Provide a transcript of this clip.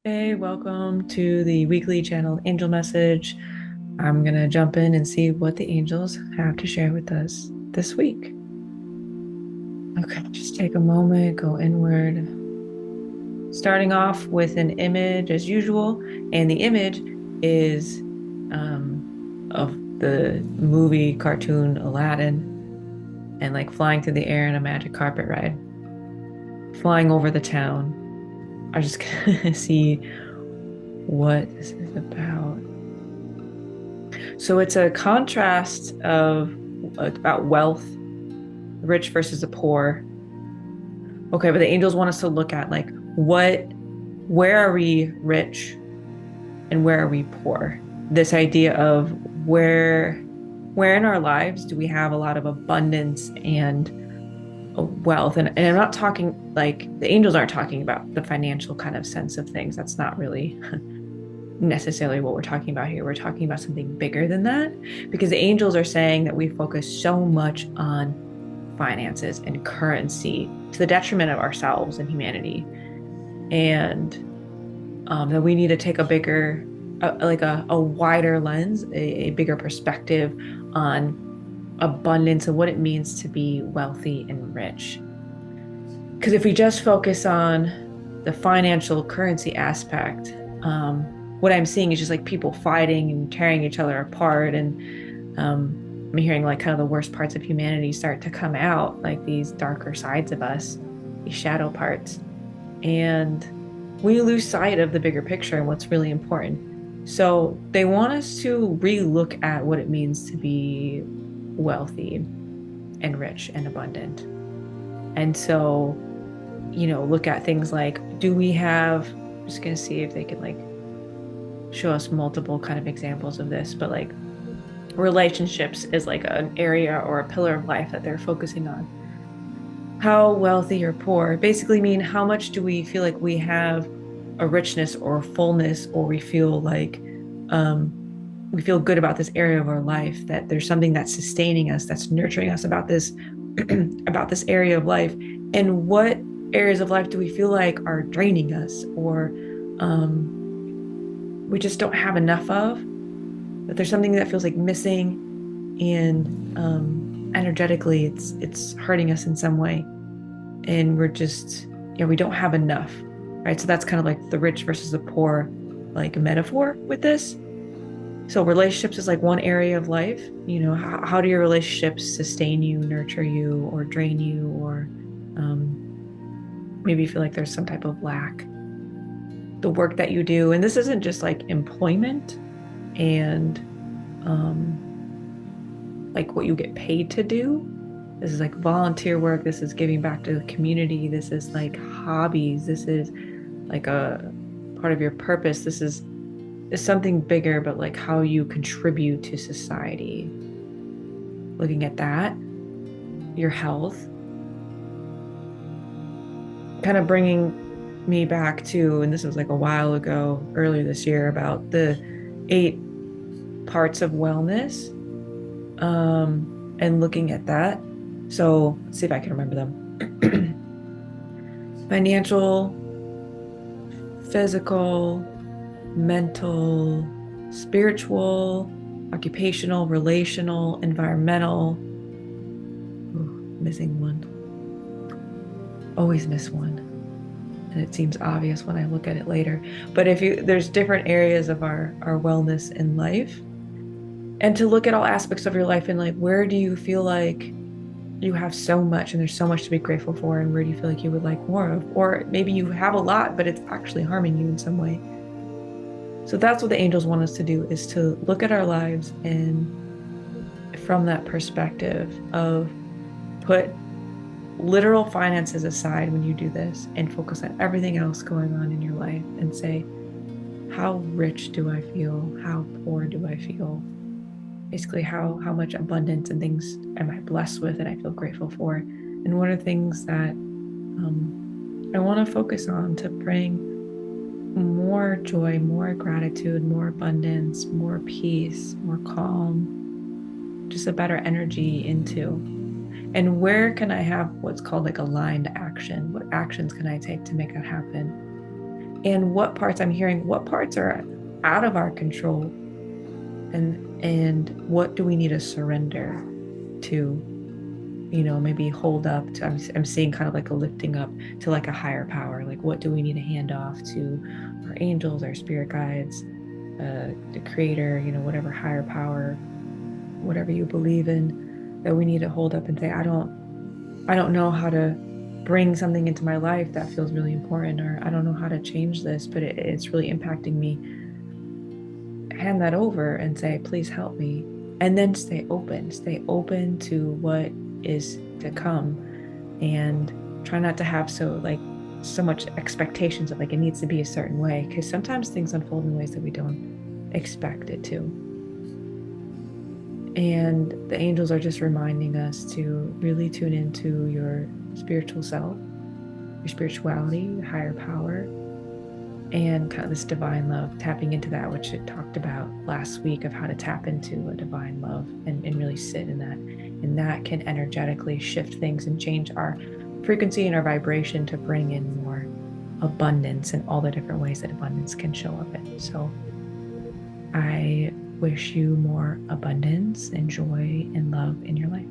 Hey, welcome to the weekly channeled angel message. I'm going to jump in and see what the angels have to share with us this week. Okay, just take a moment, go inward. Starting off with an image as usual, and the image is of the movie cartoon Aladdin and like flying through the air in a magic carpet ride, flying over the town. I just gonna see what this is about. So it's a contrast of about wealth, rich versus the poor. Okay, but the angels want us to look at like where are we rich and where are we poor? This idea of where in our lives do we have a lot of abundance and wealth? And I'm not talking like the angels aren't talking about the financial kind of sense of things. That's not really necessarily what we're talking about here. We're talking about something bigger than that because the angels are saying that we focus so much on finances and currency to the detriment of ourselves and humanity, and that we need to take a bigger, a wider lens, a bigger perspective on abundance and what it means to be wealthy and rich. Because if we just focus on the financial currency aspect, what I'm seeing is just like people fighting and tearing each other apart. And I'm hearing like kind of the worst parts of humanity start to come out, like these darker sides of us, these shadow parts. And we lose sight of the bigger picture and what's really important. So they want us to re-look at what it means to be wealthy and rich and abundant. And so, look at things like, do we have, I'm just going to see if they can like show us multiple kind of examples of this, but like relationships is like an area or a pillar of life that they're focusing on. How wealthy or poor basically mean how much do we feel like we have a richness or a fullness, or we feel like we feel good about this area of our life, that there's something that's sustaining us, that's nurturing us about this about this area of life. And what areas of life do we feel like are draining us, or we just don't have enough of, that there's something that feels like missing, and energetically it's hurting us in some way, and we're just, we don't have enough, right? So that's kind of like the rich versus the poor like metaphor with this. So relationships is like one area of life. How do your relationships sustain you, nurture you, or drain you, or maybe you feel like there's some type of lack. The work that you do, and this isn't just like employment and like what you get paid to do. This is like volunteer work. This is giving back to the community. This is like hobbies. This is like a part of your purpose. This is something bigger, but like how you contribute to society. Looking at that, your health, kind of bringing me back to, and this was like a while ago, earlier this year, about the 8 parts of wellness, and looking at that. So let's see if I can remember them. Financial, physical, mental, spiritual, occupational, relational, environmental. Ooh, missing one. Always miss one. And it seems obvious when I look at it later. But there's different areas of our wellness in life. And to look at all aspects of your life and like, where do you feel like you have so much and there's so much to be grateful for, and where do you feel like you would like more of? Or maybe you have a lot, but it's actually harming you in some way. So that's what the angels want us to do, is to look at our lives and from that perspective of put literal finances aside when you do this and focus on everything else going on in your life and say, how rich do I feel? How poor do I feel? Basically, how much abundance and things am I blessed with and I feel grateful for? And what are things that I want to focus on to bring more joy, more gratitude, more abundance, more peace, more calm, just a better energy into? And where can I have what's called like aligned action? What actions can I take to make that happen? and what parts I'm hearing, what parts are out of our control, and what do we need to surrender to, maybe hold up to. I'm seeing kind of like a lifting up to like a higher power. Like, what do we need to hand off to our angels, our spirit guides, the creator, whatever higher power, whatever you believe in, that we need to hold up and say, I don't know how to bring something into my life that feels really important, or I don't know how to change this, but it's really impacting me. Hand that over and say, please help me. And then stay open to what is to come, and try not to have so much expectations of like it needs to be a certain way, because sometimes things unfold in ways that we don't expect it to. And the angels are just reminding us to really tune into your spiritual self, your spirituality, your higher power, and kind of this divine love, tapping into that, which it talked about last week, of how to tap into a divine love and really sit in that. And that can energetically shift things and change our frequency and our vibration to bring in more abundance and all the different ways that abundance can show up in. So I wish you more abundance and joy and love in your life.